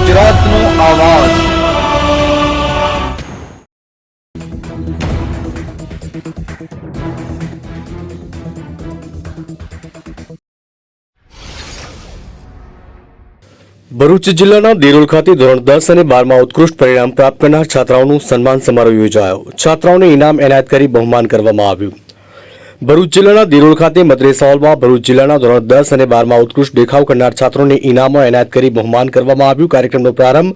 ગુજરાતનો આવાજ। ભરૂચ જિલ્લાના દેરોલ ખાતે ધોરણ 10 અને 12માં ઉત્કૃષ્ટ પરિણામ પ્રાપ્ત કરનાર છાત્રાઓનું સન્માન સમારોહ યોજાયો। છાત્રાઓને ઇનામ એનાયત કરી બહુમાન કરવામાં આવ્યું। ભરૂચ જિલ્લાના દેરોલ ખાતે મદ્રેસા હોલમાં ભરૂચ જિલ્લાના ધોરણ 10 અને 12માં ઉત્કૃષ્ટ દેખાવ કરનાર છાત્રોને ઇનામો એનાયત કરી બહુમાન કરવામાં આવ્યું। કાર્યક્રમનો પ્રારંભ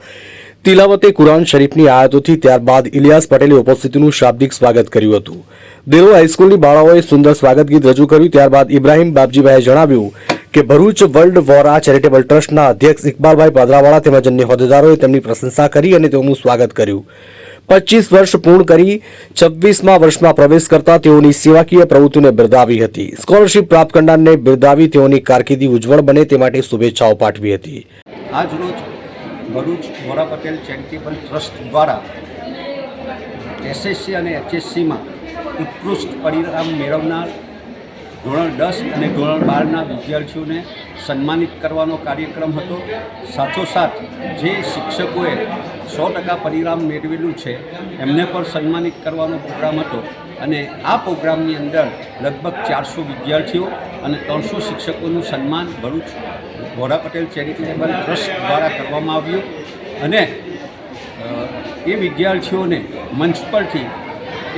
તિલાવતે કુરાન શરીફની આયતોથી, ત્યારબાદ ઇલિયાસ પટેલે ઉપસ્થિતિનું શાબ્દિક સ્વાગત કર્યું હતું। દેરોલ હાઈસ્કૂલની બાળાઓએ સુંદર સ્વાગત ગીત રજૂ કર્યું। ત્યારબાદ ઇબ્રાહીમ બાપજીભાઈએ જણાવ્યું કે ભરૂચ વર્લ્ડ વોરા ચેરિટેબલ ટ્રસ્ટના અધ્યક્ષ ઇકબાલભાઈ પાદરાવાળા તેમજ અન્ય હોદ્દેદારોએ તેમની પ્રશંસા કરી અને તેમનું સ્વાગત કર્યું। 25 વર્ષ પૂર્ણ કરી 26મા વર્ષમાં પ્રવેશ કરતા તેઓની સેવાકીય પ્રવૃત્તિને બિરદાવી હતી। સ્કોલરશીપ પ્રાપ્ત કરનારને બિરદાવી તેઓની કારકિર્દી ઉજ્જવળ બને તે માટે શુભેચ્છાઓ પાઠવી હતી। આજ રોજ ભરૂચ વોરા પટેલ ચેરિટેબલ ટ્રસ્ટ દ્વારા એસએસસી અને એચએસસીમાં ઉત્કૃષ્ટ પરિણામ મેળવનાર ધોરણ 10 અને ધોરણ 12ના વિદ્યાર્થીઓને સન્માનિત કરવાનો કાર્યક્રમ હતો। સાથોસાથ જે શિક્ષકોએ 100% પરિણામ મેળવેલું છે એમને પણ સન્માનિત કરવાનો પ્રોગ્રામ હતો અને આ પ્રોગ્રામની અંદર લગભગ 400 વિદ્યાર્થીઓ અને 300 શિક્ષકોનું સન્માન ભરૂચ વોરા પટેલ ચેરિટેબલ ટ્રસ્ટ દ્વારા કરવામાં આવ્યું અને એ વિદ્યાર્થીઓને મંચ પરથી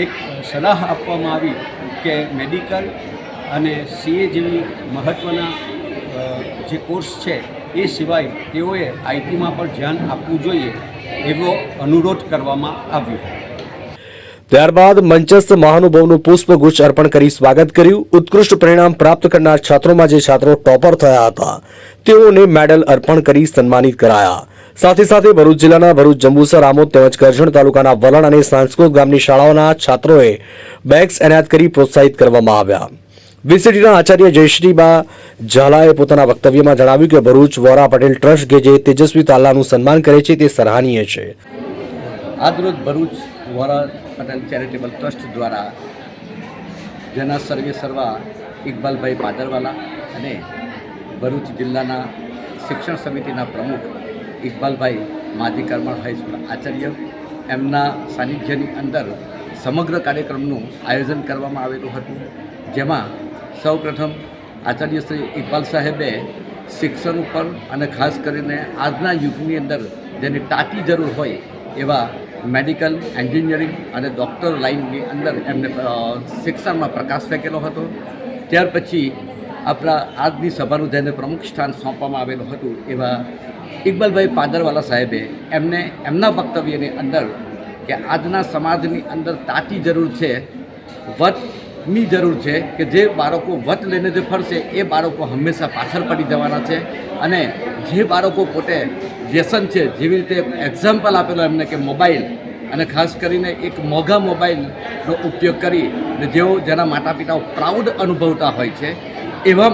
એક સલાહ આપવામાં આવી કે મેડિકલ અને સીએ જેવી મહત્ત્વના જે કોર્સ છે એ સિવાય તેઓએ આઈટીમાં પણ ધ્યાન આપવું જોઈએ એવો અનુરોધ કરવામાં આવ્યો। ત્યારબાદ મંચસ્થ મહાનુભાવનું પુષ્પગુચ્છ અર્પણ કરી સ્વાગત કર્યું। ઉત્કૃષ્ટ પરિણામ પ્રાપ્ત કરનાર છાત્રોમાં જે છાત્રો ટોપર થયા હતા તેઓને મેડલ અર્પણ કરી સન્માનિત કરાયા। સાથે સાથે ભરૂચ જિલ્લાના ભરૂચ, જંબુસર, આમોદ તેમજ કરજણ તાલુકાના વલણ અને સાંસકોટ ગામની શાળાઓના છાત્રોએ બેગ્સ એનાયત કરી પ્રોત્સાહિત કરવામાં આવ્યા। વીસીટીના આચાર્ય જયશ્રીબા ઝાલાએ પોતાના વક્તવ્યમાં જણાવ્યું કે ભરૂચ વોરા પટેલ ટ્રસ્ટ કે જે તેજસ્વી તાલાનું સન્માન કરે છે તે સરાહનીય છે। આજરોજ ભરૂચ વોરા પટેલ ચેરિટેબલ ટ્રસ્ટ દ્વારા જેના સર્વે સર્વા ઇકબાલભાઈ પાદરવાલા અને ભરૂચ જિલ્લાના શિક્ષણ સમિતિના પ્રમુખ ઇકબાલભાઈ માજી કરમણ હાઈસ્કૂલ આચાર્ય એમના સાનિધ્યની અંદર સમગ્ર કાર્યક્રમનું આયોજન કરવામાં આવેલું હતું, જેમાં સૌપ્રથમ આચાર્ય શ્રી ઇકબાલ સાહેબે શિક્ષણ ઉપર અને ખાસ કરીને આજના યુગની અંદર જેની તાતી જરૂર હોય એવા મેડિકલ, એન્જિનિયરિંગ અને ડૉક્ટર લાઇનની અંદર એમને શિક્ષણમાં પ્રકાશ ફેંકેલો હતો। ત્યાર પછી આપણા આજની સભાનું જેને પ્રમુખ સ્થાન સોંપવામાં આવેલું હતું એવા ઇકબાલભાઈ પાદરવાલા સાહેબે એમને એમના વક્તવ્યની અંદર કે આજના સમાજની અંદર તાતી જરૂર છે, વટની જરૂર છે કે જે બાળકો વટ લઈને જે ફરશે એ બાળકો હંમેશા પાછળ પડી જવાના છે અને જે બાળકો પોતે વ્યસન છે, જેવી રીતે એક્ઝામ્પલ આપેલો એમને કે મોબાઈલ અને ખાસ કરીને એક મોંઘા મોબાઈલનો ઉપયોગ કરી અને જેના માતા પિતાઓ પ્રાઉડ અનુભવતા હોય છે એવા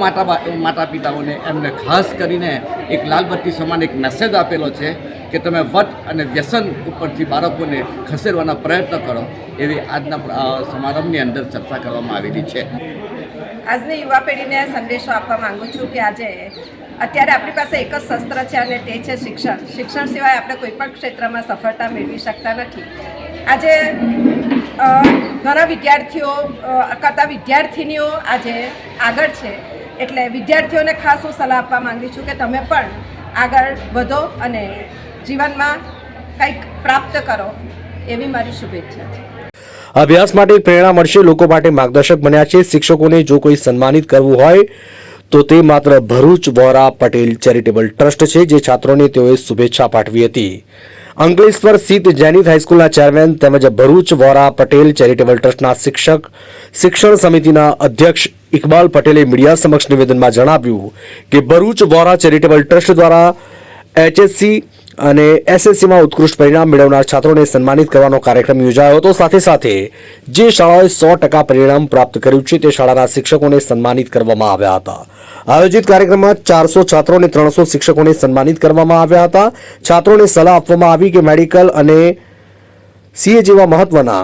માતા પિતાઓને એમને ખાસ કરીને એક લાલબત્તી સમાન એક મેસેજ આપેલો છે કે તમે વટ અને વ્યસન ઉપરથી બાળકોને ખસેડવાના પ્રયત્ન કરો એવી આજના સમારંભની અંદર ચર્ચા કરવામાં આવેલી છે। આજની યુવા પેઢીને સંદેશો આપવા માંગુ છું કે આજે અત્યારે આપણી પાસે એક જ શસ્ત્ર છે અને તે છે શિક્ષણ। શિક્ષણ સિવાય આપણે કોઈ પણ ક્ષેત્રમાં સફળતા મેળવી શકતા નથી। આજે ઘણા વિદ્યાર્થીઓ કરતાં વિદ્યાર્થિનીઓ આજે આગળ છે, એટલે વિદ્યાર્થીઓને ખાસ હું સલાહ આપવા માંગુ છું કે તમે પણ આગળ વધો અને જીવનમાં કંઈક પ્રાપ્ત કરો એવી મારી શુભેચ્છા છે। અભ્યાસ માટે પ્રેરણા મળશે, લોકો માટે માર્ગદર્શક બન્યા છે। શિક્ષકોને જો કોઈ સન્માનિત કરવું હોય તો તે માત્ર ભરૂચ વોરા પટેલ ચેરિટેબલ ટ્રસ્ટ છે, જે છાત્રોને તેઓએ શુભેચ્છા પાઠવી હતી। અંકલેશ્વર સ્થિત જૈનિક હાઈસ્કૂલના ચેરમેન તેમજ ભરૂચ વોરા પટેલ ચેરિટેબલ ટ્રસ્ટના શિક્ષણ સમિતિના અધ્યક્ષ ઇકબાલ પટેલે મીડિયા સમક્ષ નિવેદનમાં જણાવ્યું કે ભરૂચ વોરા ચેરિટેબલ ટ્રસ્ટ દ્વારા એચએસસી અને એસએસસીમાં ઉત્કૃષ્ટ પરિણામ મેળવનાર છાત્રોને સન્માનિત કરવાનો કાર્યક્રમ યોજાયો હતો। સાથે સાથે જે શાળાએ 100% પરિણામ પ્રાપ્ત કર્યું છે તે શાળાના શિક્ષકોને સન્માનિત કરવામાં આવ્યા હતા। આયોજિત કાર્યક્રમમાં 400 છાત્રો અને 300 શિક્ષકોને સન્માનિત કરવામાં આવ્યા હતા। છાત્રોને સલાહ આપવામાં આવી કે મેડિકલ અને સીએ જેવા મહત્વના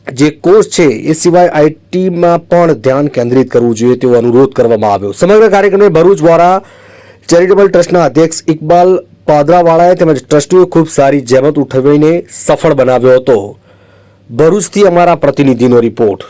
જે કોર્સ છે એ સિવાય આઈટીમાં પણ ધ્યાન કેન્દ્રિત કરવું જોઈએ તેવો અનુરોધ કરવામાં આવ્યો। સમગ્ર કાર્યક્રમને ભરૂચ વોરા ચેરિટેબલ ટ્રસ્ટના અધ્યક્ષ ઇકબાલ પાદરાવાળાએ તેમજ ટ્રસ્ટીઓએ ખૂબ સારી જહેમત ઉઠાવીને સફળ બનાવ્યો હતો. ભરૂચથી અમારા પ્રતિનિધિનો રિપોર્ટ.